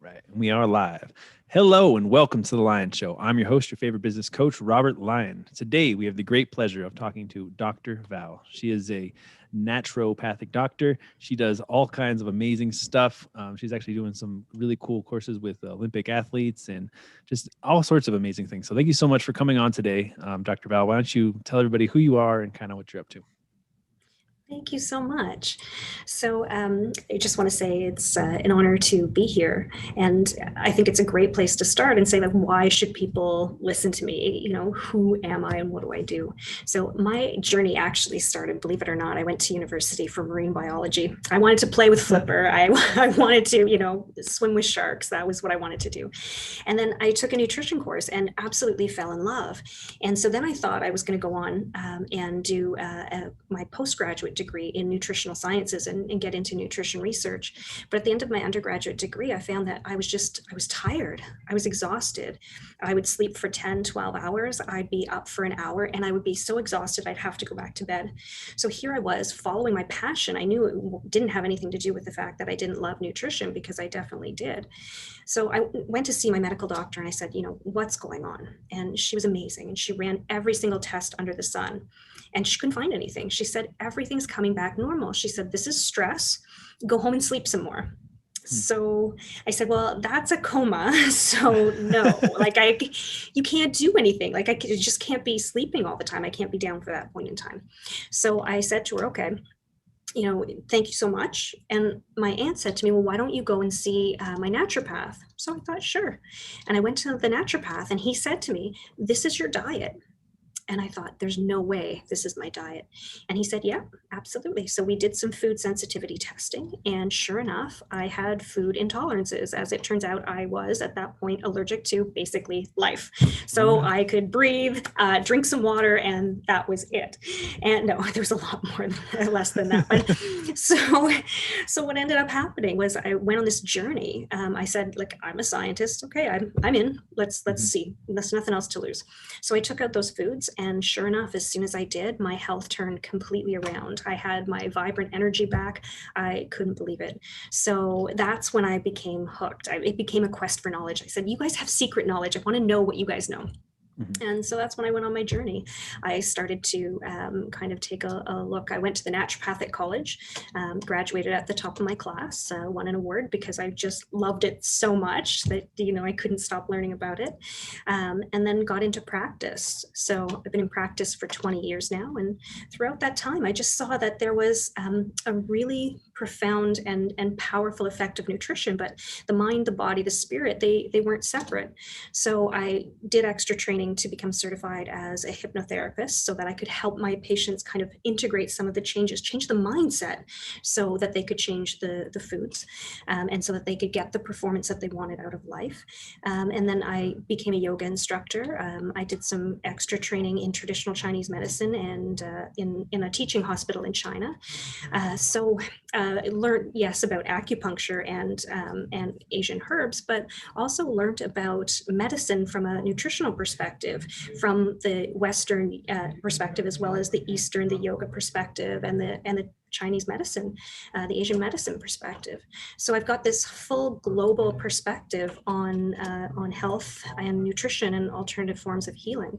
Right. And we are live. Hello and welcome to The Lion Show. I'm your host, your favorite business coach, Robert Lyon. Today, we have the great pleasure of talking to Dr. Val. She is a naturopathic doctor. She does all kinds of amazing stuff. She's actually doing some really cool courses with Olympic athletes and just all sorts of amazing things. So thank you so much for coming on today, Dr. Val. Why don't you tell everybody who you are and kind of what you're up to? Thank you so much. So I just want to say it's an honor to be here. And I think it's a great place to start and say, like, why should people listen to me? You know, who am I and what do I do? So my journey actually started, believe it or not, I went to university for marine biology. I wanted to play with flipper. I wanted to, swim with sharks. That was what I wanted to do. And then I took a nutrition course and absolutely fell in love. And so then I thought I was going to go on and do my postgraduate degree in nutritional sciences and get into nutrition research. But at the end of my undergraduate degree, I found that I was tired. I was exhausted. I would sleep for 10, 12 hours. I'd be up for an hour and I would be so exhausted, I'd have to go back to bed. So here I was following my passion. I knew it didn't have anything to do with the fact that I didn't love nutrition, because I definitely did. So I went to see my medical doctor and I said, what's going on? And she was amazing. And she ran every single test under the sun and she couldn't find anything. She said, everything's coming back normal. She said, this is stress. Go home and sleep some more. So I said, well, that's a coma. So no, you can't do anything. I just can't be sleeping all the time. I can't be down for that point in time. So I said to her, okay, thank you so much. And my aunt said to me, well, why don't you go and see my naturopath? So I thought, sure. And I went to the naturopath and he said to me, this is your diet. And I thought, there's no way this is my diet. And he said, yeah, absolutely. So we did some food sensitivity testing. And sure enough, I had food intolerances. As it turns out, I was at that point allergic to basically life. So I could breathe, drink some water, and that was it. And no, there was a lot more, less than that. But so what ended up happening was I went on this journey. I said, I'm a scientist. Okay, I'm in. Let's see. There's nothing else to lose. So I took out those foods. And sure enough, as soon as I did, my health turned completely around. I had my vibrant energy back. I couldn't believe it. So that's when I became hooked. It became a quest for knowledge. I said, you guys have secret knowledge. I want to know what you guys know. And so that's when I went on my journey. I started to kind of take a look. I went to the Naturopathic College, graduated at the top of my class, won an award because I just loved it so much that, I couldn't stop learning about it. And then got into practice. So I've been in practice for 20 years now. And throughout that time, I just saw that there was a really profound and powerful effect of nutrition, but the mind, the body, the spirit, they weren't separate. So I did extra training to become certified as a hypnotherapist so that I could help my patients kind of integrate some of the changes, change the mindset so that they could change the foods and so that they could get the performance that they wanted out of life. And then I became a yoga instructor. I did some extra training in traditional Chinese medicine and in a teaching hospital in China. So I learned, yes, about acupuncture and Asian herbs, but also learned about medicine from a nutritional perspective, from the Western perspective, as well as the Eastern, the yoga perspective, and the Chinese medicine, the Asian medicine perspective. So I've got this full global perspective on health and nutrition and alternative forms of healing.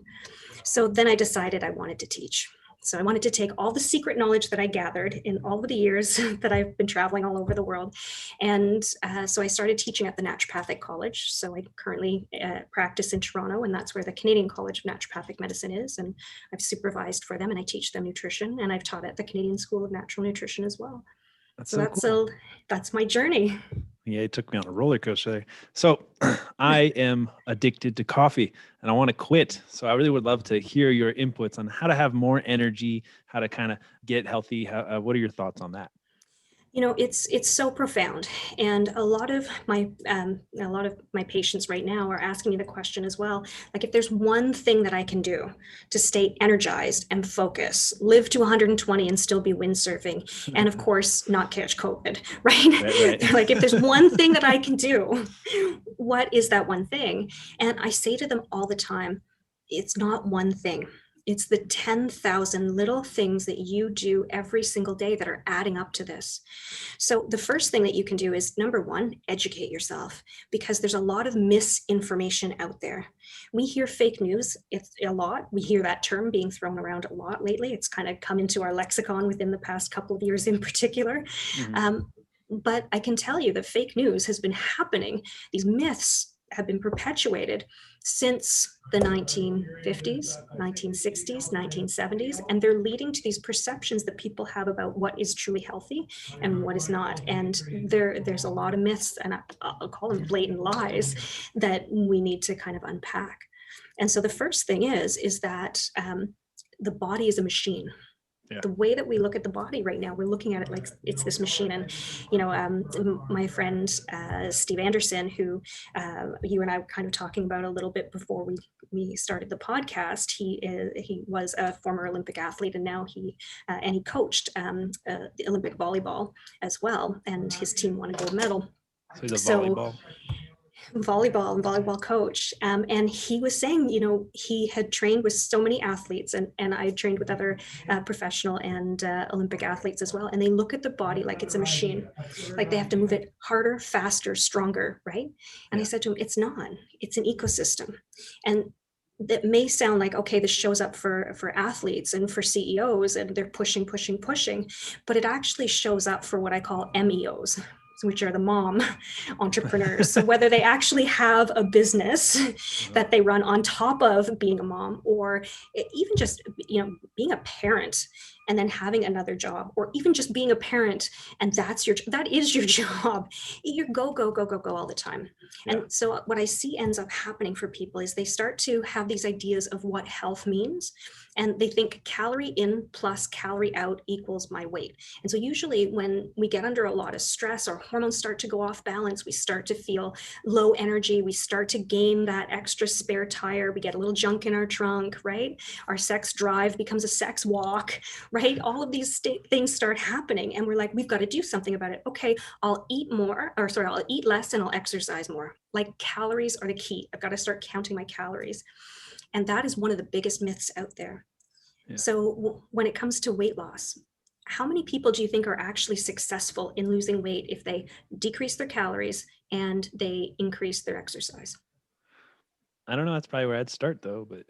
So then I decided I wanted to teach. So I wanted to take all the secret knowledge that I gathered in all of the years that I've been traveling all over the world. And so I started teaching at the Naturopathic College. So I currently practice in Toronto, and that's where the Canadian College of Naturopathic Medicine is. And I've supervised for them and I teach them nutrition, and I've taught at the Canadian School of Natural Nutrition as well. That's my journey. Yeah, it took me on a roller coaster there. So I am addicted to coffee and I want to quit. So I really would love to hear your inputs on how to have more energy, how to kind of get healthy. What are your thoughts on that? It's so profound, and a lot of my patients right now are asking me the question as well. Like, if there's one thing that I can do to stay energized and focus, live to 120 and still be windsurfing, and of course not catch COVID, right? Like, if there's one thing that I can do, what is that one thing? And I say to them all the time, it's not one thing. It's the 10,000 little things that you do every single day that are adding up to this. So the first thing that you can do is, number one, educate yourself, because there's a lot of misinformation out there. We hear fake news a lot. We hear that term being thrown around a lot lately. It's kind of come into our lexicon within the past couple of years in particular. But I can tell you that fake news has been happening. These myths have been perpetuated since the 1950s, 1960s, 1970s, and they're leading to these perceptions that people have about what is truly healthy and what is not. And there's a lot of myths, and I'll call them blatant lies, that we need to kind of unpack. And so the first thing is that the body is a machine. Yeah. The way that we look at the body right now, we're looking at it like it's this machine. And, my friend, Steve Anderson, who you and I were kind of talking about a little bit before we started the podcast, he was a former Olympic athlete, and now he coached the Olympic volleyball as well. And his team won a gold medal. So he's a volleyball coach. And he was saying, he had trained with so many athletes, and I trained with other professional and Olympic athletes as well. And they look at the body like it's a machine, like they have to move it harder, faster, stronger, right? And I said to him, it's not, it's an ecosystem. And that may sound like, okay, this shows up for athletes and for CEOs, and they're pushing, but it actually shows up for what I call MEOs, which are the mom entrepreneurs. So whether they actually have a business that they run on top of being a mom, or even just, being a parent and then having another job, or even just being a parent and that is your job. You go all the time. Yeah. And so what I see ends up happening for people is they start to have these ideas of what health means. And they think calorie in plus calorie out equals my weight. And so usually when we get under a lot of stress, our hormones start to go off balance, we start to feel low energy, we start to gain that extra spare tire, we get a little junk in our trunk, right? Our sex drive becomes a sex walk, right? All of these things start happening, and we're like, we've got to do something about it. Okay, I'll eat less and I'll exercise more. Like, calories are the key. I've got to start counting my calories. And that is one of the biggest myths out there. Yeah. So when it comes to weight loss, how many people do you think are actually successful in losing weight if they decrease their calories and they increase their exercise? I don't know. That's probably where I'd start, though. But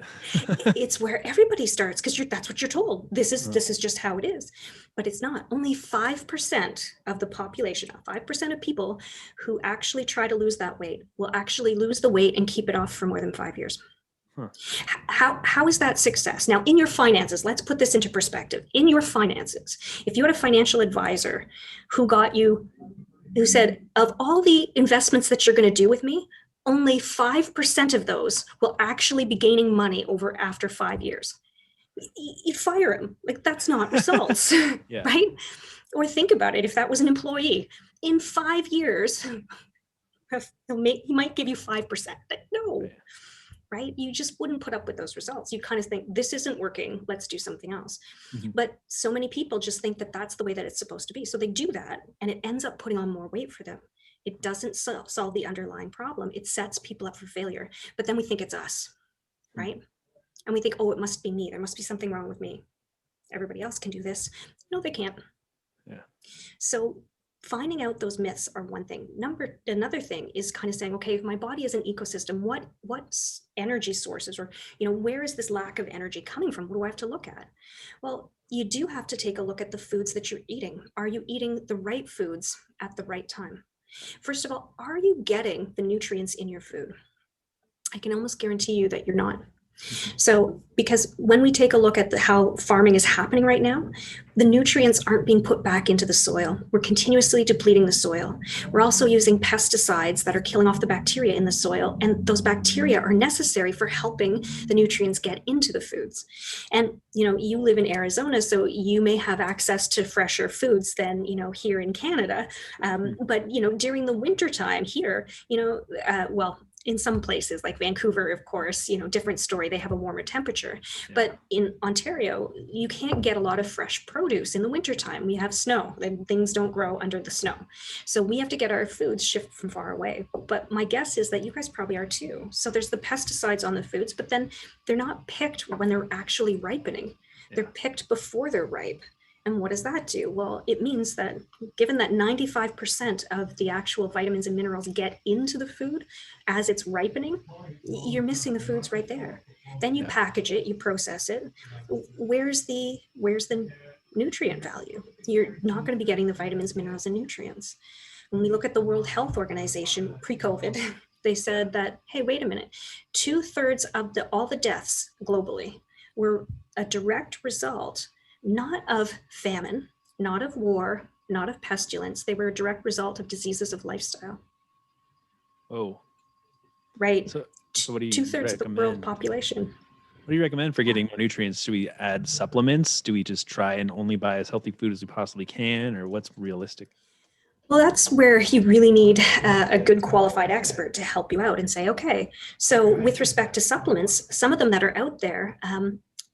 it's where everybody starts, because that's what you're told. This is just how it is. But it's not. Only 5% of the population, 5% of people who actually try to lose that weight will actually lose the weight and keep it off for more than 5 years. How is that success? Now, in your finances, let's put this into perspective. In your finances, if you had a financial advisor who said, of all the investments that you're going to do with me, only 5% of those will actually be gaining money after 5 years, you'd fire him. Like, that's not results, yeah. Right? Or think about it. If that was an employee, in 5 years, he might give you 5%. But no. Yeah. Right? You just wouldn't put up with those results. You kind of think, this isn't working, let's do something else. Mm-hmm. But so many people just think that that's the way that it's supposed to be. So they do that, and it ends up putting on more weight for them. It doesn't solve the underlying problem. It sets people up for failure. But then we think it's us, right? Mm-hmm. And we think, oh, it must be me. There must be something wrong with me. Everybody else can do this. No, they can't. Yeah. So finding out those myths are one thing. Another thing is kind of saying, okay, if my body is an ecosystem, what energy sources, or where is this lack of energy coming from? What do I have to look at? Well, you do have to take a look at the foods that you're eating. Are you eating the right foods at the right time? First of all, are you getting the nutrients in your food? I can almost guarantee you that you're not. So, because when we take a look at how farming is happening right now, the nutrients aren't being put back into the soil. We're continuously depleting the soil. We're also using pesticides that are killing off the bacteria in the soil, and those bacteria are necessary for helping the nutrients get into the foods. And, you live in Arizona, so you may have access to fresher foods than, here in Canada. But, during the wintertime here, in some places like Vancouver, of course, different story, they have a warmer temperature. agriculture. But in Ontario, you can't get a lot of fresh produce in the wintertime. We have snow and things don't grow under the snow. So we have to get our foods shipped from far away. But my guess is that you guys probably are too. So there's the pesticides on the foods, but then they're not picked when they're actually ripening. They're picked before they're ripe. And what does that do? Well, it means that given that 95% of the actual vitamins and minerals get into the food as it's ripening, you're missing the foods right there. Then you package it, you process it. Where's the nutrient value? You're not going to be getting the vitamins, minerals, and nutrients. When we look at the World Health Organization pre-COVID, they said that, hey, wait a minute, 2/3 of all the deaths globally were a direct result not of famine, not of war, not of pestilence. They were a direct result of diseases of lifestyle. Oh, right. So what do you 2/3 of the world population. What do you recommend for getting more nutrients? Do we add supplements? Do we just try and only buy as healthy food as we possibly can, or what's realistic? Well, that's where you really need a good qualified expert to help you out and say, okay, so with respect to supplements, some of them that are out there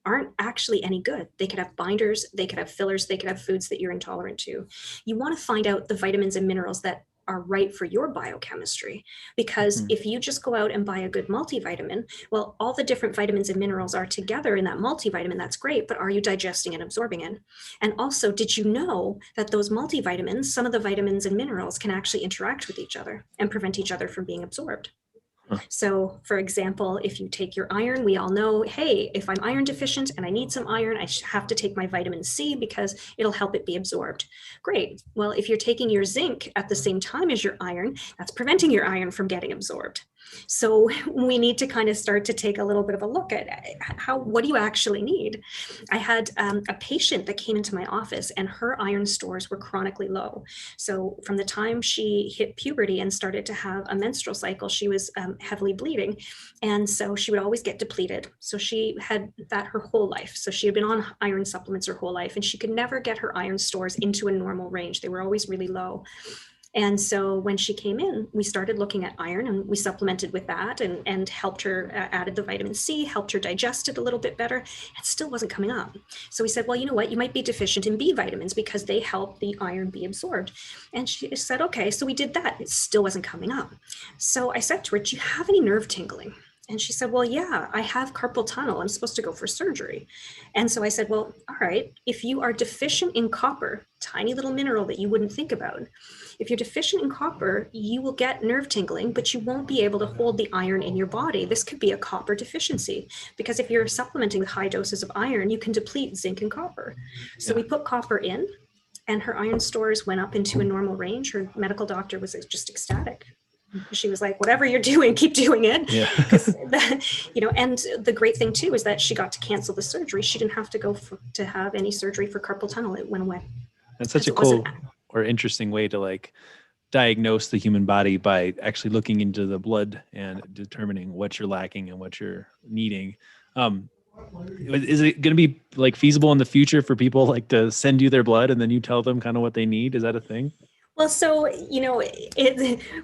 aren't actually any good. They could have binders, they could have fillers, they could have foods that you're intolerant to. You want to find out the vitamins and minerals that are right for your biochemistry. Because if you just go out and buy a good multivitamin, well, all the different vitamins and minerals are together in that multivitamin, that's great, but are you digesting and absorbing it? And also, did you know that those multivitamins, some of the vitamins and minerals can actually interact with each other and prevent each other from being absorbed? So for example, if you take your iron, we all know, hey, if I'm iron deficient and I need some iron, I have to take my vitamin C because it'll help it be absorbed. Great. Well, if you're taking your zinc at the same time as your iron, that's preventing your iron from getting absorbed. So we need to kind of start to take a little bit of a look at what do you actually need? I had a patient that came into my office and her iron stores were chronically low. So from the time she hit puberty and started to have a menstrual cycle, she was heavily bleeding. And so she would always get depleted. So she had that her whole life. So she had been on iron supplements her whole life and she could never get her iron stores into a normal range. They were always really low. And so when she came in, we started looking at iron and we supplemented with that and helped her, added the vitamin C, helped her digest it a little bit better. It still wasn't coming up. So we said, well, you know what, you might be deficient in B vitamins because they help the iron be absorbed. And she said, okay, so we did that. It still wasn't coming up. So I said to her, do you have any nerve tingling? And she said, well, yeah, I have carpal tunnel. I'm supposed to go for surgery. And so I said, well, all right, if you are deficient in copper, tiny little mineral that you wouldn't think about, if you're deficient in copper, you will get nerve tingling, but you won't be able to hold the iron in your body. This could be a copper deficiency because if you're supplementing with high doses of iron, you can deplete zinc and copper. So we put copper in and her iron stores went up into a normal range. Her medical doctor was just ecstatic. She was like, whatever you're doing, keep doing it. And the great thing too is that she got to cancel the surgery. She didn't have to go to have any surgery for carpal tunnel. It went away. That's such a cool or interesting way to like diagnose the human body by actually looking into the blood and determining what you're lacking and what you're needing. Is it going to be like feasible in the future for people like to send you their blood and then you tell them kind of what they need? Is that a thing? Well, so,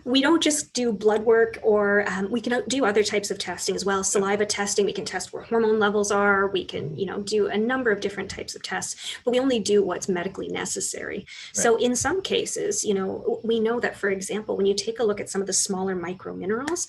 we don't just do blood work or we can do other types of testing as well. Saliva testing, we can test where hormone levels are. We can, do a number of different types of tests, but we only do what's medically necessary. Right. So in some cases, we know that, for example, when you take a look at some of the smaller micro minerals,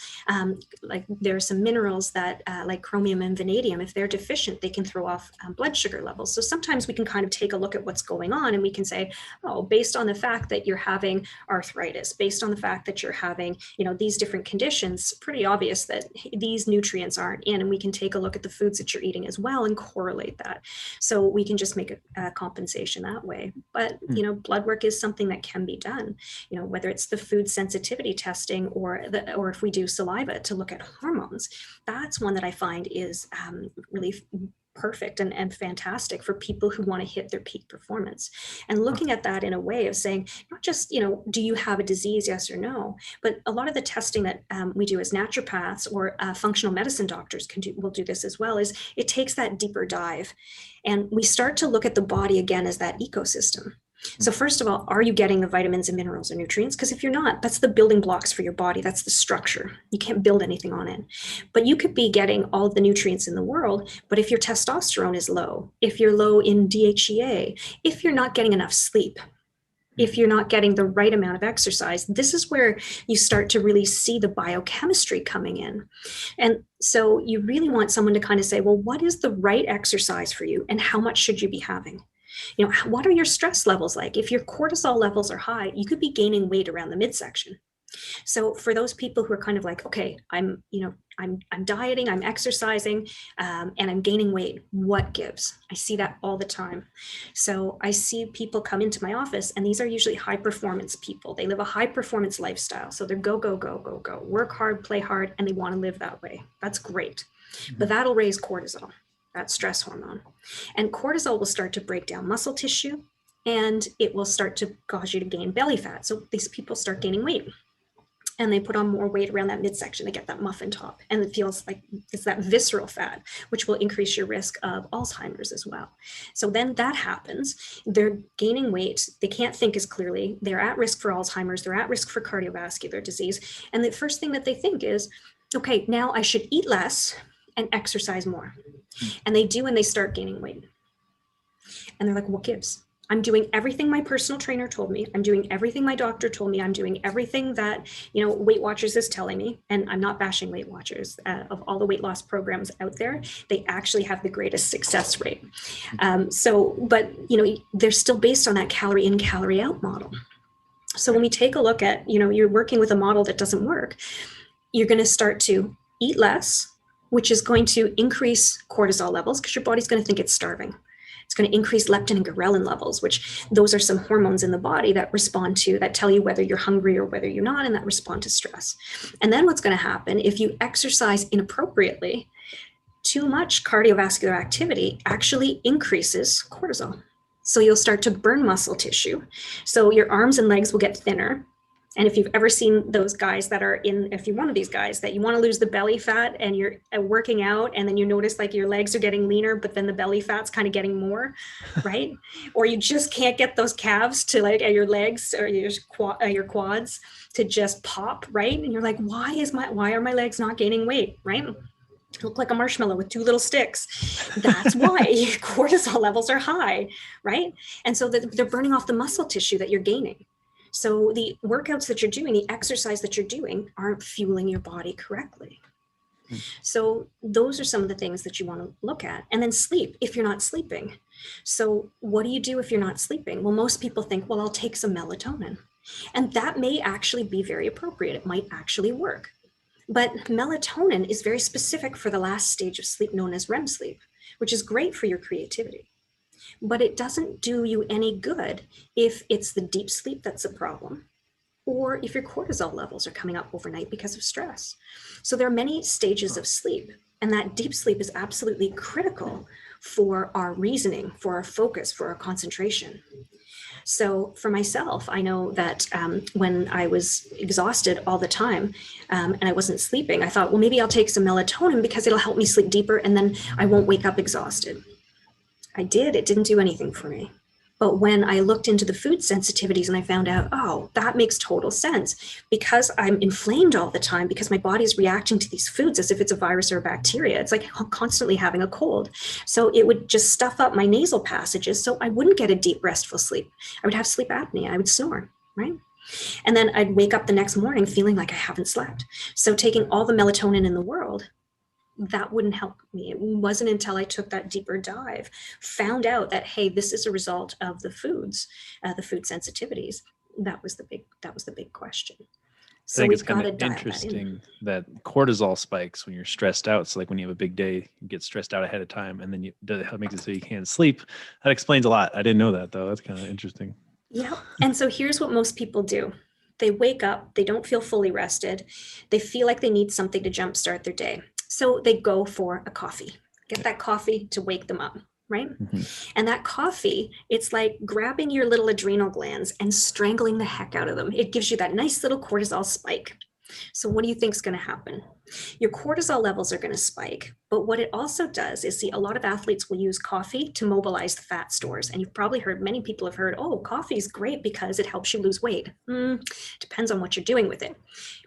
like there are some minerals that like chromium and vanadium, if they're deficient, they can throw off blood sugar levels. So sometimes we can kind of take a look at what's going on and we can say, oh, based on the fact that you're having arthritis, based on the fact that you're having, these different conditions, pretty obvious that these nutrients aren't in, and we can take a look at the foods that you're eating as well and correlate that. So we can just make a compensation that way. But, blood work is something that can be done, whether it's the food sensitivity testing or if we do saliva to look at hormones. That's one that I find is really perfect and fantastic for people who want to hit their peak performance. And looking at that in a way of saying, not just, do you have a disease, yes or no, but a lot of the testing that we do as naturopaths or functional medicine doctors will do this as well, is it takes that deeper dive. And we start to look at the body again as that ecosystem. So first of all, are you getting the vitamins and minerals and nutrients? Because if you're not, that's the building blocks for your body. That's the structure. You can't build anything on it. But you could be getting all the nutrients in the world, but if your testosterone is low, if you're low in DHEA, if you're not getting enough sleep, if you're not getting the right amount of exercise, this is where you start to really see the biochemistry coming in. And so you really want someone to kind of say, well, what is the right exercise for you and how much should you be having? You know, what are your stress levels like? If your cortisol levels are high, you could be gaining weight around the midsection. So for those people who are kind of like, okay, I'm dieting, I'm exercising, and I'm gaining weight, what gives? I see that all the time. So I see people come into my office, and these are usually high performance people. They live a high performance lifestyle. So they're go, go, go, go, go, work hard, play hard, and they want to live that way. That's great. But that'll raise cortisol, that stress hormone. And cortisol will start to break down muscle tissue, and it will start to cause you to gain belly fat. So these people start gaining weight. And they put on more weight around that midsection. They get that muffin top, and it feels like it's that visceral fat, which will increase your risk of Alzheimer's as well. So then that happens. They're gaining weight. They can't think as clearly. They're at risk for Alzheimer's. They're at risk for cardiovascular disease. And the first thing that they think is, okay, now I should eat less and exercise more. And they do, and they start gaining weight. And they're like, what gives? I'm doing everything my personal trainer told me. I'm doing everything my doctor told me. I'm doing everything that, Weight Watchers is telling me. And I'm not bashing Weight Watchers. Of all the weight loss programs out there, they actually have the greatest success rate. But they're still based on that calorie in, calorie out model. So when we take a look at, you're working with a model that doesn't work, you're going to start to eat less, which is going to increase cortisol levels because your body's going to think it's starving. It's going to increase leptin and ghrelin levels, which those are some hormones in the body that that tell you whether you're hungry or whether you're not, and that respond to stress. And then what's going to happen if you exercise inappropriately, too much cardiovascular activity actually increases cortisol. So you'll start to burn muscle tissue. So your arms and legs will get thinner. And if you've ever seen those guys if you're one of these guys that you want to lose the belly fat and you're working out and then you notice like your legs are getting leaner, but then the belly fat's kind of getting more, right? Or you just can't get those calves to your legs or your quads to just pop, right? And you're like, why are my legs not gaining weight, right? Look like a marshmallow with two little sticks. That's why cortisol levels are high, right? And so they're burning off the muscle tissue that you're gaining. So the workouts that you're doing, the exercise that you're doing aren't fueling your body correctly. So those are some of the things that you want to look at. And then sleep, if you're not sleeping. So what do you do if you're not sleeping? Well, most people think, well, I'll take some melatonin. And that may actually be very appropriate. It might actually work. But melatonin is very specific for the last stage of sleep known as REM sleep, which is great for your creativity. But it doesn't do you any good if it's the deep sleep that's a problem, or if your cortisol levels are coming up overnight because of stress. So there are many stages of sleep, and that deep sleep is absolutely critical for our reasoning, for our focus, for our concentration. So for myself, I know that when I was exhausted all the time and I wasn't sleeping, I thought, well, maybe I'll take some melatonin because it'll help me sleep deeper and then I won't wake up exhausted. I did. It didn't do anything for me. But when I looked into the food sensitivities and I found out, oh, that makes total sense because I'm inflamed all the time because my body is reacting to these foods as if it's a virus or a bacteria. It's like constantly having a cold. So it would just stuff up my nasal passages. So I wouldn't get a deep, restful sleep. I would have sleep apnea. I would snore, right? And then I'd wake up the next morning feeling like I haven't slept. So taking all the melatonin in the world, that wouldn't help me. It wasn't until I took that deeper dive, found out that, hey, this is a result of the foods, the food sensitivities. That was the big question. So I think it's kind of interesting that cortisol spikes when you're stressed out. So like when you have a big day, you get stressed out ahead of time and then it makes it so you can't sleep. That explains a lot. I didn't know that though. That's kind of interesting. Yeah. And so here's what most people do. They wake up, they don't feel fully rested. They feel like they need something to jumpstart their day. So they go for a coffee, get that coffee to wake them up, right? Mm-hmm. And that coffee, it's like grabbing your little adrenal glands and strangling the heck out of them. It gives you that nice little cortisol spike. So what do you think is going to happen? Your cortisol levels are going to spike. But what it also does is, see, a lot of athletes will use coffee to mobilize the fat stores. And you've probably heard, many people have heard, oh, coffee is great because it helps you lose weight. Depends on what you're doing with it.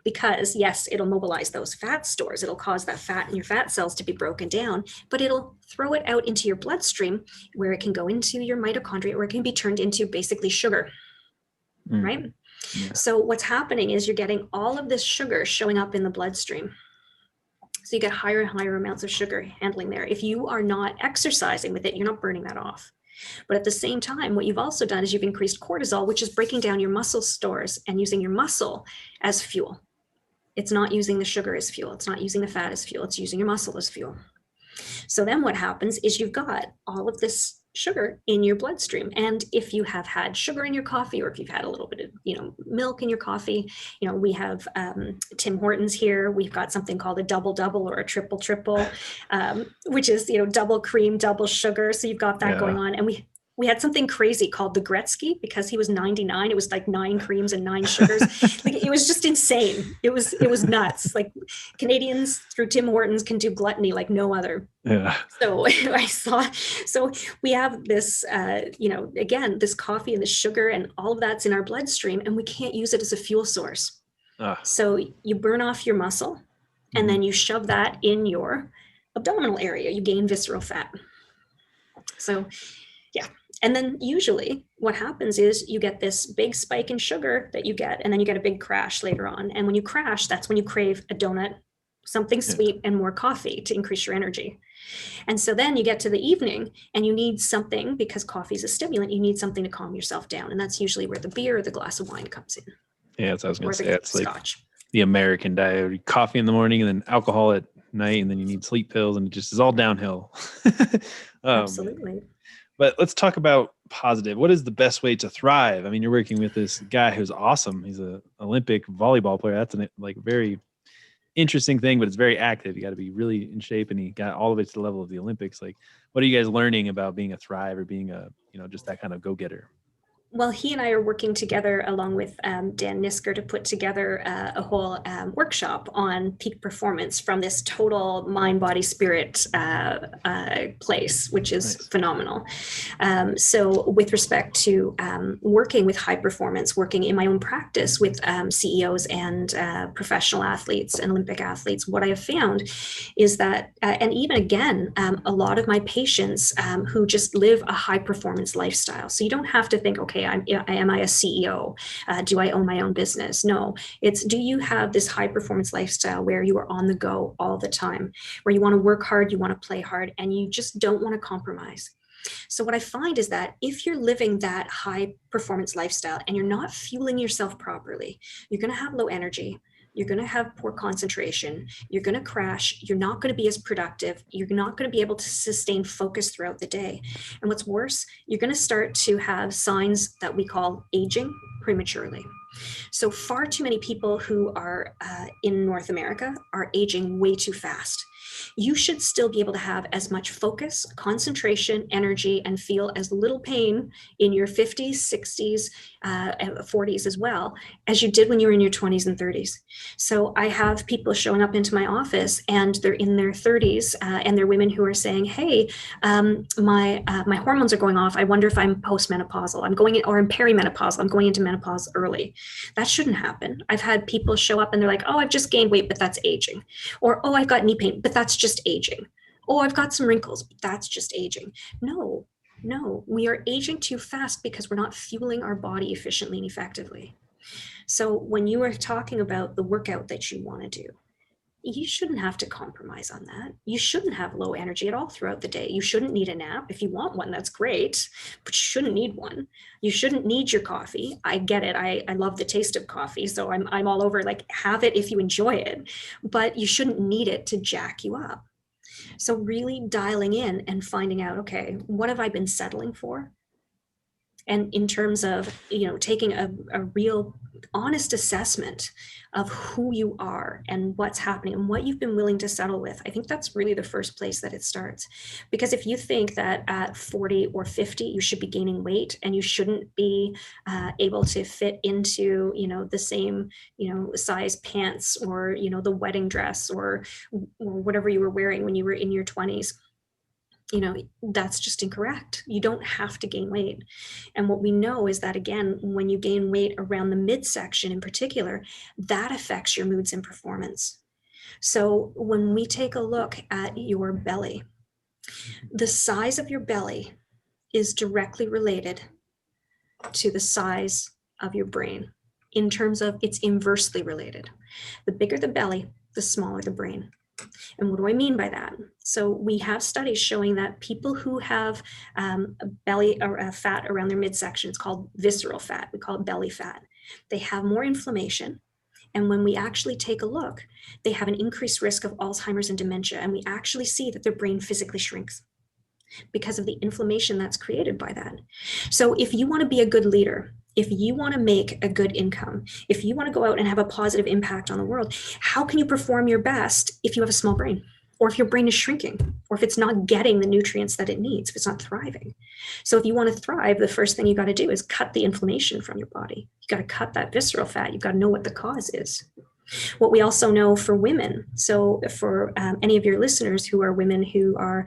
Because yes, it'll mobilize those fat stores. It'll cause that fat in your fat cells to be broken down, but it'll throw it out into your bloodstream where it can go into your mitochondria, or it can be turned into basically sugar, right? Yeah. So what's happening is you're getting all of this sugar showing up in the bloodstream. So you get higher and higher amounts of sugar handling there. If you are not exercising with it, you're not burning that off. But at the same time, what you've also done is you've increased cortisol, which is breaking down your muscle stores and using your muscle as fuel. It's not using the sugar as fuel. It's not using the fat as fuel. It's using your muscle as fuel. So then what happens is you've got all of this sugar in your bloodstream. And if you have had sugar in your coffee, or if you've had a little bit of, milk in your coffee, we have Tim Hortons here. We've got something called a double or a triple, which is, double cream, double sugar. So you've got that going on. And we had something crazy called the Gretzky because he was 99. It was like 9 creams and 9 sugars. Like, it was just insane. It was nuts. Like, Canadians through Tim Hortons can do gluttony like no other. Yeah. So so we have this, again, this coffee and the sugar and all of that's in our bloodstream, and we can't use it as a fuel source. So you burn off your muscle, and then you shove that in your abdominal area. You gain visceral fat. So, yeah. And then usually what happens is you get this big spike in sugar that you get, and then you get a big crash later on. And when you crash, that's when you crave a donut, something sweet, and more coffee to increase your energy. And so then you get to the evening and you need something, because coffee is a stimulant, you need something to calm yourself down. And that's usually where the beer or the glass of wine comes in. Yeah, that's what I was going to say. It's scotch. Like the American diet: coffee in the morning and then alcohol at night, and then you need sleep pills, and it just is all downhill. Absolutely. But let's talk about positive. What is the best way to thrive? I mean, you're working with this guy who's awesome. He's an Olympic volleyball player. That's a very interesting thing, but it's very active. You got to be really in shape, and he got all of it to the level of the Olympics. Like, what are you guys learning about being a thrive, or being a, just that kind of go-getter? Well, he and I are working together along with Dan Nisker to put together a whole workshop on peak performance from this total mind, body, spirit place, which is nice. Phenomenal. So with respect to working with high performance, working in my own practice with CEOs and professional athletes and Olympic athletes, what I have found is that, and even again, a lot of my patients who just live a high performance lifestyle. So you don't have to think, okay, am I a CEO? Do I own my own business? No, it's, do you have this high performance lifestyle where you are on the go all the time, where you want to work hard, you want to play hard, and you just don't want to compromise? So what I find is that if you're living that high performance lifestyle and you're not fueling yourself properly, you're going to have low energy. You're going to have poor concentration. You're going to crash. You're not going to be as productive. You're not going to be able to sustain focus throughout the day. And what's worse, you're going to start to have signs that we call aging prematurely. So far too many people who are in North America are aging way too fast. You should still be able to have as much focus, concentration, energy, and feel as little pain in your 50s, 60s, 40s as well, as you did when you were in your 20s and 30s. So I have people showing up into my office and they're in their 30s and they're women who are saying, hey, my hormones are going off. I wonder if I'm postmenopausal. I'm going in, or I'm perimenopausal. I'm going into menopause early. That shouldn't happen. I've had people show up and they're like, oh, I've just gained weight, but that's aging. Or, oh, I've got knee pain, but that's just aging. Oh, I've got some wrinkles, but that's just aging. No, we are aging too fast because we're not fueling our body efficiently and effectively. So when you are talking about the workout that you want to do, you shouldn't have to compromise on that. You shouldn't have low energy at all throughout the day. You shouldn't need a nap. If you want one, that's great, but you shouldn't need one. You shouldn't need your coffee. I get it. I love the taste of coffee. So I'm all over, like, have it if you enjoy it, but you shouldn't need it to jack you up. So really dialing in and finding out, okay, what have I been settling for? And in terms of, taking a real honest assessment of who you are and what's happening and what you've been willing to settle with, I think that's really the first place that it starts. Because if you think that at 40 or 50, you should be gaining weight and you shouldn't be able to fit into, the same, size pants or, the wedding dress or whatever you were wearing when you were in your 20s, that's just incorrect. You don't have to gain weight. And what we know is that, again, when you gain weight around the midsection in particular, that affects your moods and performance. So when we take a look at your belly, the size of your belly is directly related to the size of your brain. In terms of, it's inversely related. The bigger the belly, the smaller the brain. And what do I mean by that? So we have studies showing that people who have a belly or a fat around their midsection, it's called visceral fat, we call it belly fat, they have more inflammation. And when we actually take a look, they have an increased risk of Alzheimer's and dementia. And we actually see that their brain physically shrinks because of the inflammation that's created by that. So if you want to be a good leader, if you want to make a good income, if you want to go out and have a positive impact on the world, how can you perform your best if you have a small brain, or if your brain is shrinking, or if it's not getting the nutrients that it needs, if it's not thriving? So if you want to thrive, the first thing you got to do is cut the inflammation from your body. You got to cut that visceral fat. You've got to know what the cause is. What we also know for women, so for any of your listeners who are women who are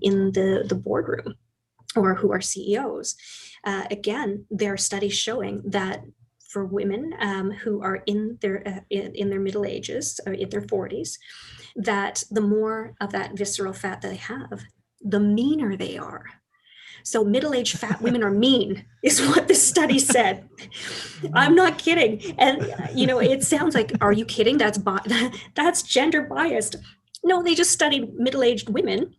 in the boardroom or who are CEOs, again, there are studies showing that for women who are in their middle ages, or in their 40s, that the more of that visceral fat that they have, the meaner they are. So middle-aged fat women are mean, is what the study said. I'm not kidding. And, it sounds like, are you kidding? That's gender biased. No, they just studied middle-aged women,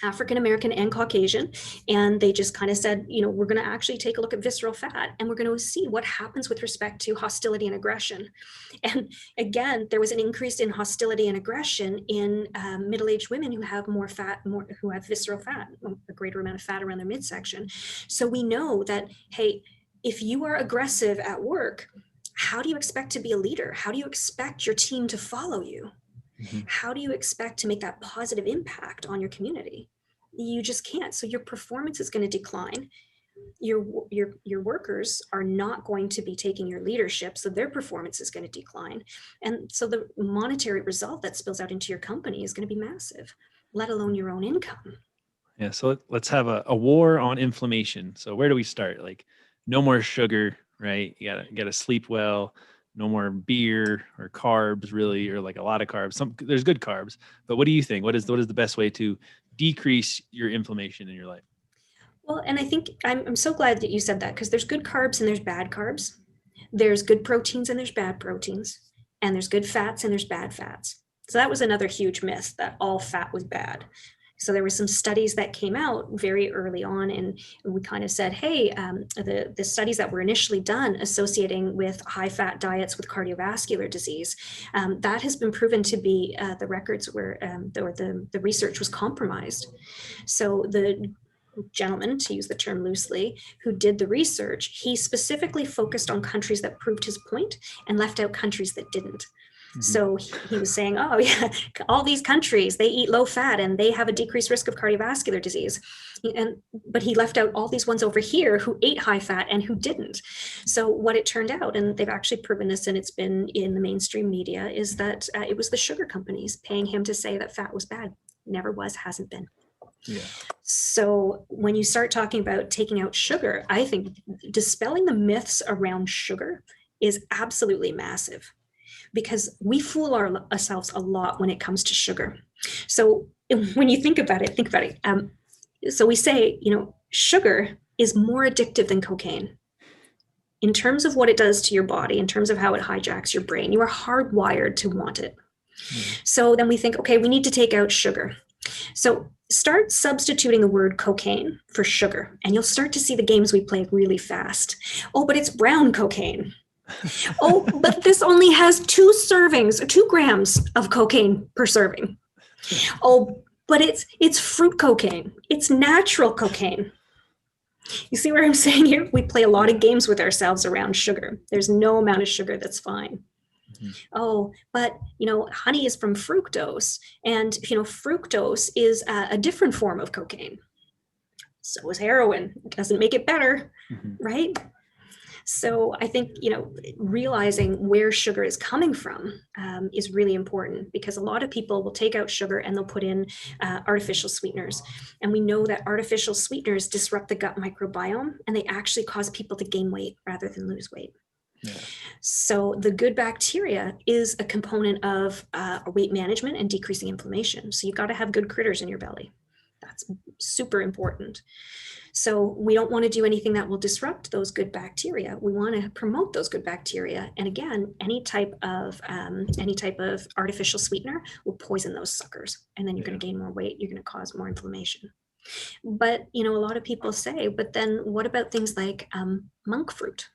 African-American and Caucasian, and they just kind of said, we're going to actually take a look at visceral fat, and we're going to see what happens with respect to hostility and aggression. And again, there was an increase in hostility and aggression in middle-aged women who have more fat, who have visceral fat, a greater amount of fat around their midsection. So we know that, hey, if you are aggressive at work, how do you expect to be a leader? How do you expect your team to follow you? Mm-hmm. How do you expect to make that positive impact on your community? You just can't. So your performance is going to decline. Your workers are not going to be taking your leadership, so their performance is going to decline. And so the monetary result that spills out into your company is going to be massive, let alone your own income. Yeah. So let's have a war on inflammation. So where do we start? Like, no more sugar, right? You gotta sleep well. No more beer or carbs, really, or like a lot of carbs. There's good carbs, but what do you think? What is the best way to decrease your inflammation in your life? Well, and I think I'm so glad that you said that, because there's good carbs and there's bad carbs. There's good proteins and there's bad proteins, and there's good fats and there's bad fats. So that was another huge myth, that all fat was bad. So there were some studies that came out very early on, and we kind of said, hey, the studies that were initially done associating with high fat diets with cardiovascular disease, that has been proven to be the records where the research was compromised. So the gentleman, to use the term loosely, who did the research, he specifically focused on countries that proved his point and left out countries that didn't. Mm-hmm. So he was saying, oh yeah, all these countries, they eat low fat and they have a decreased risk of cardiovascular disease. But he left out all these ones over here who ate high fat and who didn't. So what it turned out, and they've actually proven this, and it's been in the mainstream media, is that it was the sugar companies paying him to say that fat was bad. Never was, hasn't been. Yeah. So when you start talking about taking out sugar, I think dispelling the myths around sugar is absolutely massive, because we fool ourselves a lot when it comes to sugar. So when you think about it. So we say, sugar is more addictive than cocaine. In terms of what it does to your body, in terms of how it hijacks your brain, you are hardwired to want it. Mm. So then we think, okay, we need to take out sugar. So start substituting the word cocaine for sugar, and you'll start to see the games we play really fast. Oh, but it's brown cocaine. Oh, but this only has 2 grams of cocaine per serving. Oh, but it's fruit cocaine. It's natural cocaine. You see what I'm saying here? We play a lot of games with ourselves around sugar. There's no amount of sugar that's fine. Mm-hmm. Oh, but honey is from fructose, and fructose is a different form of cocaine. So is heroin. It doesn't make it better, right? So I think, realizing where sugar is coming from is really important, because a lot of people will take out sugar and they'll put in artificial sweeteners. And we know that artificial sweeteners disrupt the gut microbiome, and they actually cause people to gain weight rather than lose weight. Yeah. So the good bacteria is a component of weight management and decreasing inflammation. So you've got to have good critters in your belly. That's super important. So we don't want to do anything that will disrupt those good bacteria. We want to promote those good bacteria. And again, any type of artificial sweetener will poison those suckers. And then you're going to gain more weight. You're going to cause more inflammation. But, a lot of people say, but then what about things like monk fruit?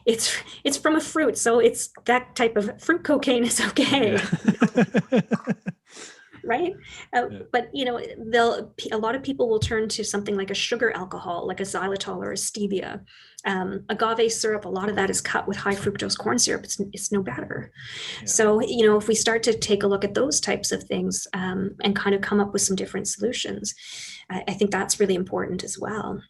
It's from a fruit. So it's that type of fruit cocaine is okay. Yeah. Right? But, a lot of people will turn to something like a sugar alcohol, like a xylitol or a stevia. Agave syrup, a lot of that is cut with high fructose corn syrup. It's no better. Yeah. So, if we start to take a look at those types of things and kind of come up with some different solutions, I think that's really important as well.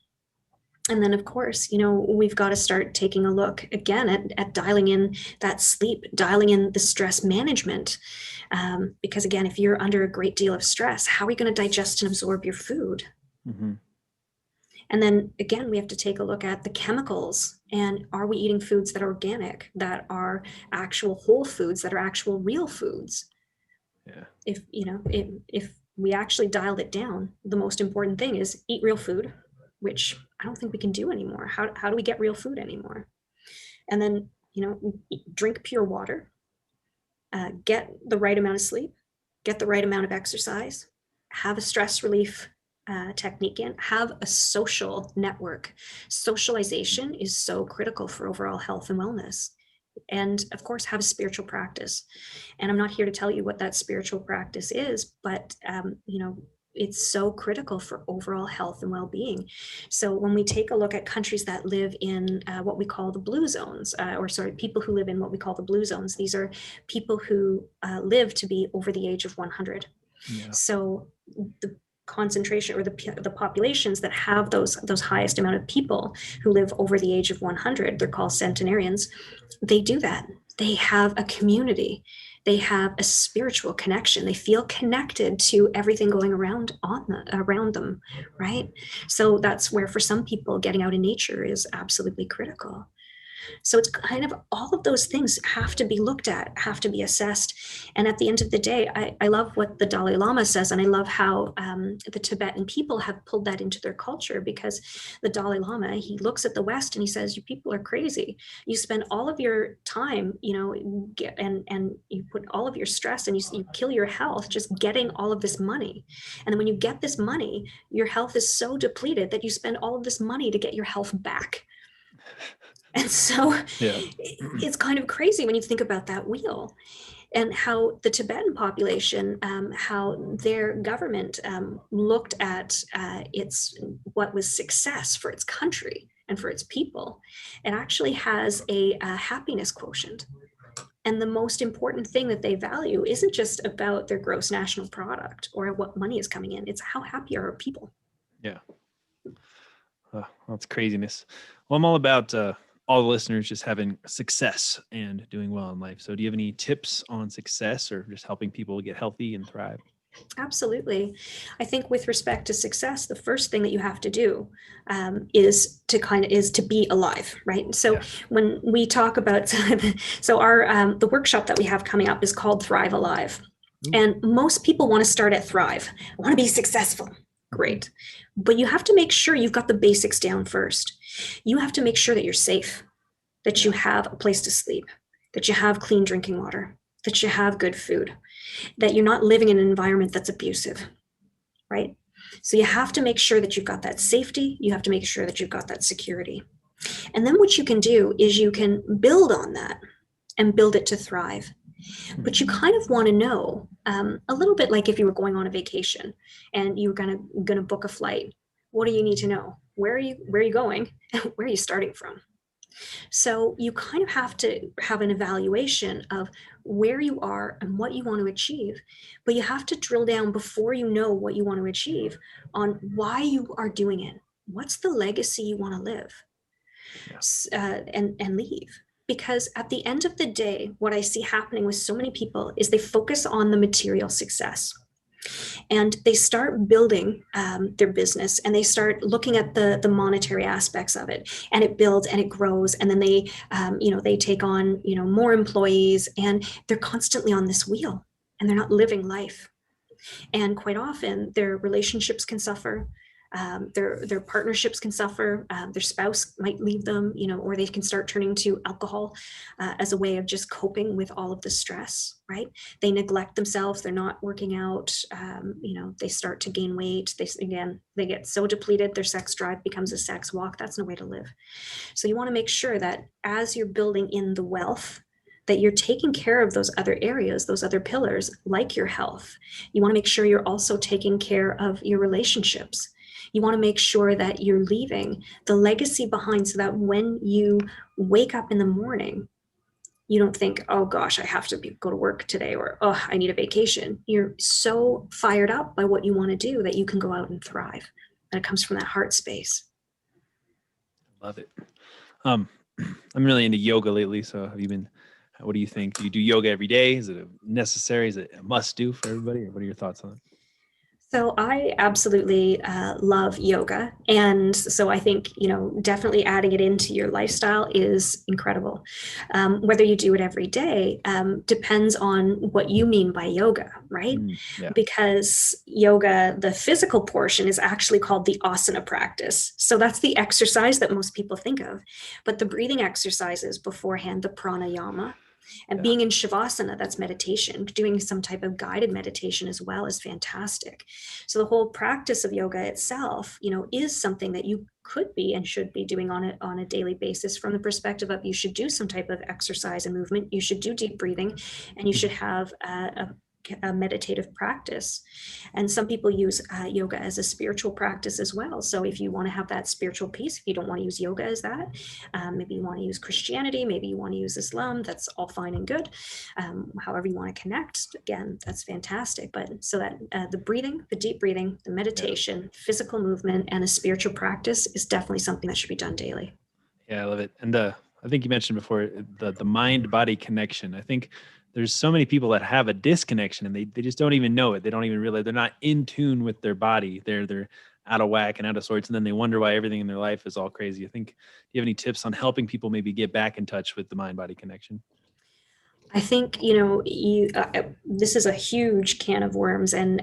And then, of course, we've got to start taking a look again at dialing in that sleep, dialing in the stress management. Because again, if you're under a great deal of stress, how are you going to digest and absorb your food? Mm-hmm. And then again, we have to take a look at the chemicals, and are we eating foods that are organic, that are actual whole foods, that are actual real foods? Yeah. If we actually dialed it down, the most important thing is eat real food, which I don't think we can do anymore. How do we get real food anymore? And then, drink pure water, get the right amount of sleep, get the right amount of exercise, have a stress relief technique in, have a social network. Socialization is so critical for overall health and wellness. And of course, have a spiritual practice. And I'm not here to tell you what that spiritual practice is, but, it's so critical for overall health and well-being. So when we take a look at countries that live in what we call the blue zones, people who live in what we call the blue zones, these are people who live to be over the age of 100. Yeah. So the concentration, or the populations that have those highest amount of people who live over the age of 100, they're called centenarians. They do that. They have a community. They have a spiritual connection. They feel connected to everything going around them, right? So that's where, for some people, getting out in nature is absolutely critical. So it's kind of all of those things have to be looked at, have to be assessed. And at the end of the day, I love what the Dalai Lama says, and I love how the Tibetan people have pulled that into their culture, because the Dalai Lama, he looks at the West and he says, you people are crazy. You spend all of your time, and you put all of your stress, and you kill your health just getting all of this money. And then when you get this money, your health is so depleted that you spend all of this money to get your health back. And so it's kind of crazy when you think about that wheel, and how the Tibetan population, how their government looked at what was success for its country and for its people. It actually has a happiness quotient. And the most important thing that they value isn't just about their gross national product or what money is coming in. It's how happy are our people. Yeah. That's craziness. Well, I'm all about all the listeners just having success and doing well in life. So do you have any tips on success, or just helping people get healthy and thrive? Absolutely. I think with respect to success, the first thing that you have to do is to be alive, right? So when we talk about, the workshop that we have coming up is called Thrive Alive. Ooh. And most people want to start at Thrive. I want to be successful. Great. But you have to make sure you've got the basics down first. You have to make sure that you're safe, that you have a place to sleep, that you have clean drinking water, that you have good food, that you're not living in an environment that's abusive, right? So you have to make sure that you've got that safety. You have to make sure that you've got that security. And then what you can do is you can build on that and build it to thrive. But you kind of want to know a little bit like if you were going on a vacation and you were going to book a flight. What do you need to know? Where are you going? And where are you starting from? So you kind of have to have an evaluation of where you are and what you want to achieve, but you have to drill down before you know what you want to achieve on why you are doing it. What's the legacy you want to live and leave? Because at the end of the day, what I see happening with so many people is they focus on the material success. And they start building their business, and they start looking at the monetary aspects of it, and it builds and it grows, and then they take on more employees, and they're constantly on this wheel, and they're not living life. And quite often their relationships can suffer, their partnerships can suffer, their spouse might leave them, or they can start turning to alcohol as a way of just coping with all of the stress, right? They neglect themselves, they're not working out, they start to gain weight, they get so depleted, their sex drive becomes a sex walk. That's no way to live. So you want to make sure that as you're building in the wealth, that you're taking care of those other areas, those other pillars, like your health. You want to make sure you're also taking care of your relationships. You want to make sure that you're leaving the legacy behind so that when you wake up in the morning, you don't think, oh gosh, I have to go to work today, or oh, I need a vacation. You're so fired up by what you want to do that you can go out and thrive. And it comes from that heart space. Love it. I'm really into yoga lately. So what do you think? Do you do yoga every day? Is it necessary? Is it a must do for everybody? Or what are your thoughts on it? So I absolutely love yoga. And so I think, definitely adding it into your lifestyle is incredible. Whether you do it every day depends on what you mean by yoga, right? Yeah. Because yoga, the physical portion is actually called the asana practice. So that's the exercise that most people think of. But the breathing exercises beforehand, the pranayama, and being in Shavasana, that's meditation. Doing some type of guided meditation as well is fantastic. So the whole practice of yoga itself, is something that you could be and should be doing on a daily basis, from the perspective of you should do some type of exercise and movement. You should do deep breathing, and you should have a meditative practice. And some people use yoga as a spiritual practice as well. So if you want to have that spiritual piece, if you don't want to use yoga as that, maybe you want to use Christianity, maybe you want to use Islam, that's all fine and good. However you want to connect, again, that's fantastic. But so that the breathing, the deep breathing, the meditation, physical movement, and a spiritual practice is definitely something that should be done daily. Yeah, I love it. And I think you mentioned before the mind-body connection. I think there's so many people that have a disconnection, and they just don't even know it. They don't even realize they're not in tune with their body. They're out of whack and out of sorts. And then they wonder why everything in their life is all crazy. I think, do you have any tips on helping people maybe get back in touch with the mind-body connection? I think, this is a huge can of worms, and,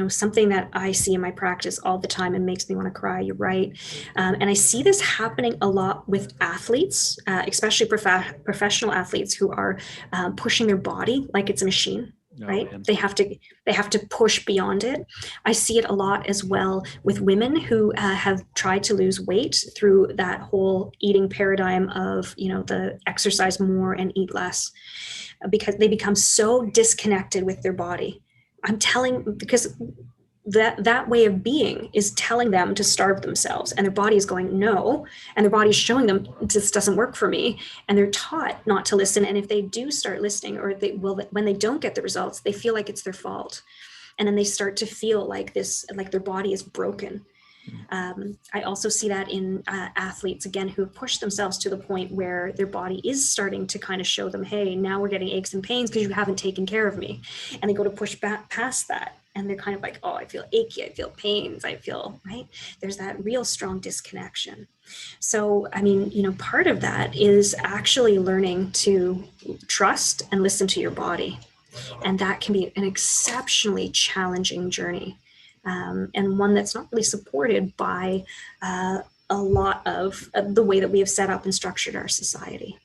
something that I see in my practice all the time and makes me want to cry. You're right. And I see this happening a lot with athletes, especially professional athletes who are pushing their body like it's a machine. Right? Man. They have to push beyond it. I see it a lot as well with women who have tried to lose weight through that whole eating paradigm of, the exercise more and eat less, because they become so disconnected with their body. Because that way of being is telling them to starve themselves, and their body is going no, and their body is showing them this doesn't work for me, and they're taught not to listen. And if they do start listening, or when they don't get the results, they feel like it's their fault, and then they start to feel like their body is broken. I also see that in athletes, again, who push themselves to the point where their body is starting to kind of show them, hey, now we're getting aches and pains because you haven't taken care of me. And they go to push back past that. And they're kind of like, oh, I feel achy, I feel pains, right? There's that real strong disconnection. So, part of that is actually learning to trust and listen to your body. And that can be an exceptionally challenging journey. And one that's not really supported by a lot of the way that we have set up and structured our society.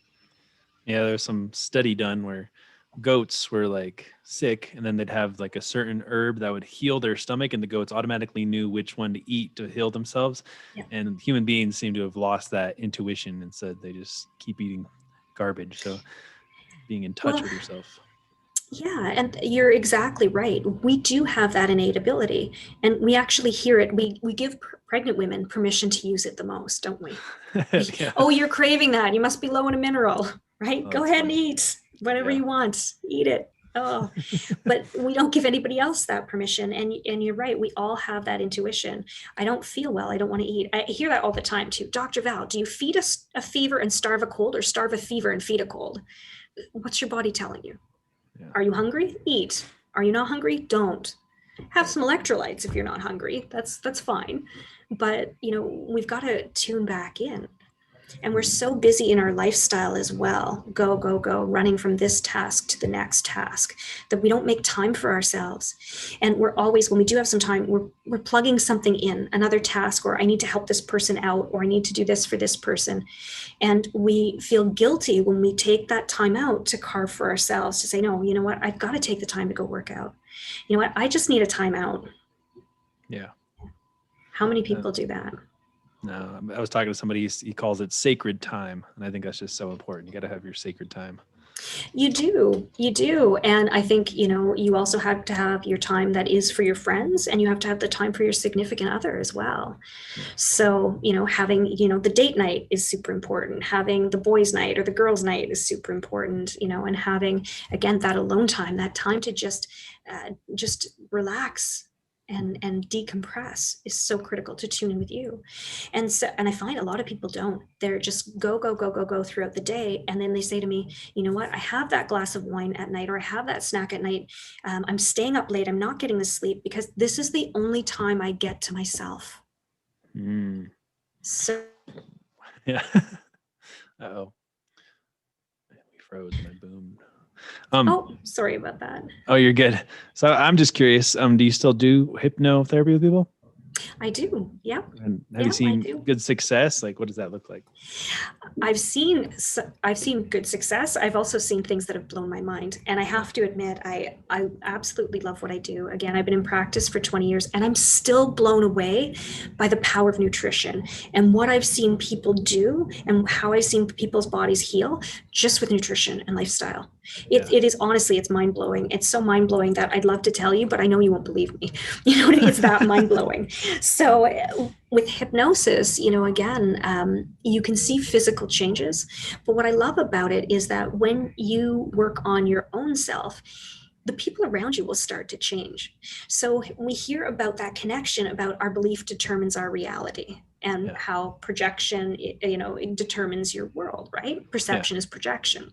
Yeah, there's some study done where goats were like sick, and then they'd have like a certain herb that would heal their stomach, and the goats automatically knew which one to eat to heal themselves. Yeah. And human beings seem to have lost that intuition, and said they just keep eating garbage. So being in touch with yourself. Yeah, and you're exactly right. We do have that innate ability, and we actually hear it. We give pregnant women permission to use it the most, don't we? Yeah. Oh, you're craving that. You must be low in a mineral, right? Oh, Go that's ahead and funny. eat whatever Yeah. you want. Eat it. Oh, but we don't give anybody else that permission. And you're right. We all have that intuition. I don't feel well. I don't want to eat. I hear that all the time too. Dr. Val, do you feed a fever and starve a cold, or starve a fever and feed a cold? What's your body telling you? Yeah. Are you hungry? Eat. Are you not hungry? Don't. Have some electrolytes if you're not hungry. That's fine. But we've got to tune back in. And we're so busy in our lifestyle as well, go, go, go, running from this task to the next task, that we don't make time for ourselves. And we're always, when we do have some time, we're plugging something in, another task, or I need to help this person out, or I need to do this for this person. And we feel guilty when we take that time out to carve for ourselves, to say, no, you know what, I've got to take the time to go work out. You know what, I just need a time out. Yeah. How many people do that? No, I was talking to somebody, he calls it sacred time. And I think that's just so important. You got to have your sacred time. You do. And I think, you also have to have your time that is for your friends, and you have to have the time for your significant other as well. Yeah. So, having, the date night is super important. Having the boys' night or the girls' night is super important, and having, again, that alone time, that time to just relax and decompress is so critical, to tune in with you. And I find a lot of people don't. They're just go, go, go, go, go throughout the day. And then they say to me, you know what, I have that glass of wine at night, or I have that snack at night. I'm staying up late. I'm not getting the sleep because this is the only time I get to myself. So yeah. Uh-oh. We froze and I boomed. Oh, sorry about that. Oh, you're good. So I'm just curious. Do you still do hypnotherapy with people? I do. Yeah. And have you seen good success? Like, what does that look like? I've seen good success. I've also seen things that have blown my mind. And I have to admit, I absolutely love what I do. Again, I've been in practice for 20 years, and I'm still blown away by the power of nutrition and what I've seen people do and how I've seen people's bodies heal just with nutrition and lifestyle. It is honestly, it's mind blowing. It's so mind blowing that I'd love to tell you, but I know you won't believe me. You know what I mean? It's that mind blowing. So with hypnosis, again, you can see physical changes. But what I love about it is that when you work on your own self, the people around you will start to change. So we hear about that connection, about our belief determines our reality, and how projection, it determines your world, right? Perception is projection.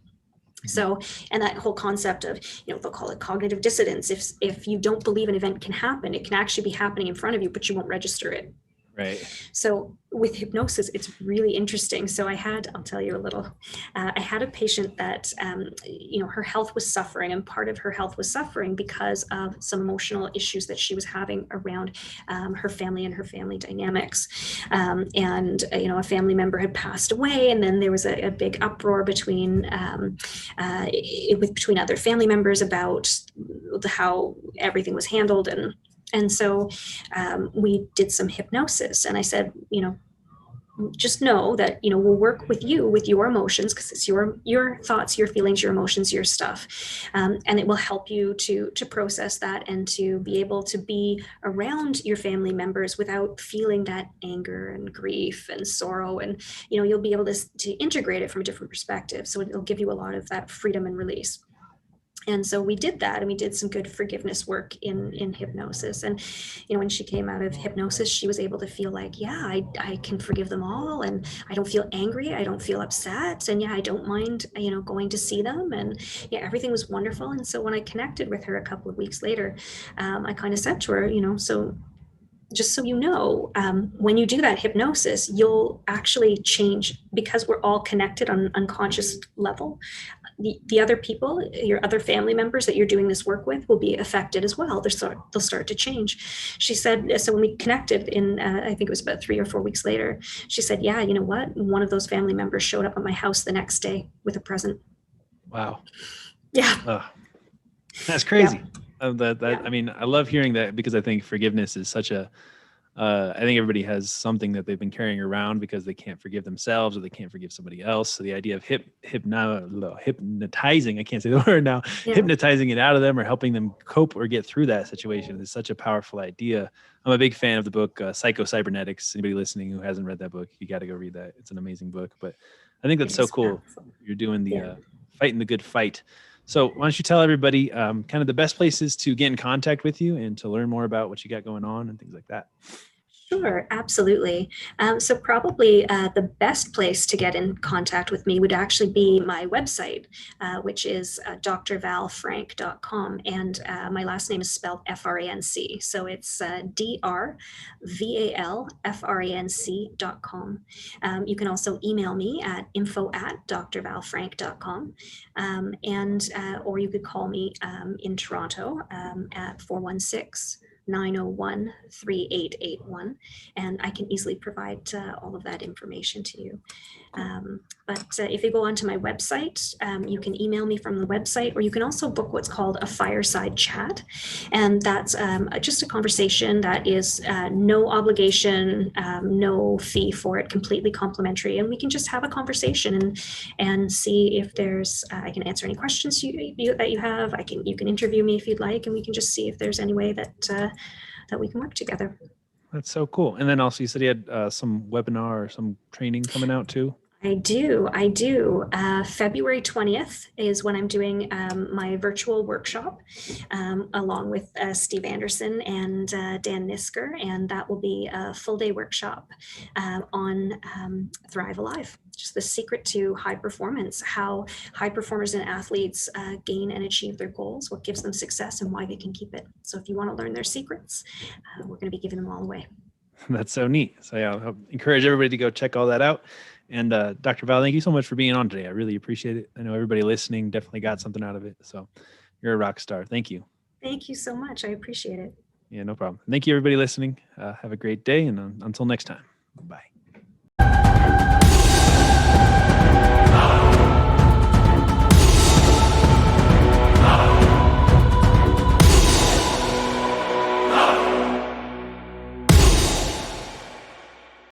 So, and that whole concept of, they'll call it cognitive dissonance. If you don't believe an event can happen, it can actually be happening in front of you, but you won't register it. Right. So with hypnosis, it's really interesting. So I'll tell you a little. I had a patient that, her health was suffering, and part of her health was suffering because of some emotional issues that she was having around her family and her family dynamics. A family member had passed away, and then there was a big uproar between other family members about how everything was handled. And so we did some hypnosis, and I said, just know that, we'll work with you with your emotions, because it's your thoughts, your feelings, your emotions, your stuff. And it will help you to process that and to be able to be around your family members without feeling that anger and grief and sorrow. And, you'll be able to integrate it from a different perspective. So it'll give you a lot of that freedom and release. And so we did that, and we did some good forgiveness work in hypnosis. And, when she came out of hypnosis, she was able to feel like, I can forgive them all. And I don't feel angry. I don't feel upset. And I don't mind, going to see them. And everything was wonderful. And so when I connected with her a couple of weeks later, I kind of said to her, so just so you know, when you do that hypnosis, you'll actually change, because we're all connected on an unconscious level. The other people, your other family members that you're doing this work with, will be affected as well. They'll start to change. She said, so when we connected I think it was about 3 or 4 weeks later, she said, yeah, you know what? One of those family members showed up at my house the next day with a present. Wow. Yeah. Oh, that's crazy. I mean, I love hearing that, because I think forgiveness is such a I think everybody has something that they've been carrying around because they can't forgive themselves or they can't forgive somebody else. So the idea of hypnotizing, I can't say the word now, Yeah. hypnotizing it out of them or helping them cope or get through that situation is such a powerful idea. I'm a big fan of the book Psycho-Cybernetics. Anybody listening who hasn't read that book, you got to go read that. It's an amazing book. But I think that's It so is cool. powerful. You're doing the Yeah. fighting the good fight. So why don't you tell everybody kind of the best places to get in contact with you and to learn more about what you got going on and things like that. Sure, absolutely. So probably the best place to get in contact with me would actually be my website, which is drvalfranc.com. And my last name is spelled F-R-A-N-C. So it's drvalfranc.com. You can also email me at info@drvalfranc.com. Or you could call me in Toronto at 416-901-3881, and I can easily provide all of that information to you. But if you go onto my website, you can email me from the website, or you can also book what's called a fireside chat. And that's just a conversation that is no obligation, no fee for it, completely complimentary. And we can just have a conversation and see if there's, I can answer any questions that you have. You can interview me if you'd like, and we can just see if there's any way that we can work together. That's so cool. And then also you said you had some webinar or some training coming out too. I do. February 20th is when I'm doing my virtual workshop along with Steve Anderson and Dan Nisker. And that will be a full day workshop on Thrive Alive. Just the secret to high performance, how high performers and athletes gain and achieve their goals, what gives them success and why they can keep it. So if you want to learn their secrets, we're going to be giving them all away. That's so neat. So yeah, I'll encourage everybody to go check all that out. And Dr. Val, thank you so much for being on today. I really appreciate it. I know everybody listening definitely got something out of it. So you're a rock star. Thank you. Thank you so much. I appreciate it. Yeah, no problem. Thank you, everybody listening. Have a great day. And until next time, bye.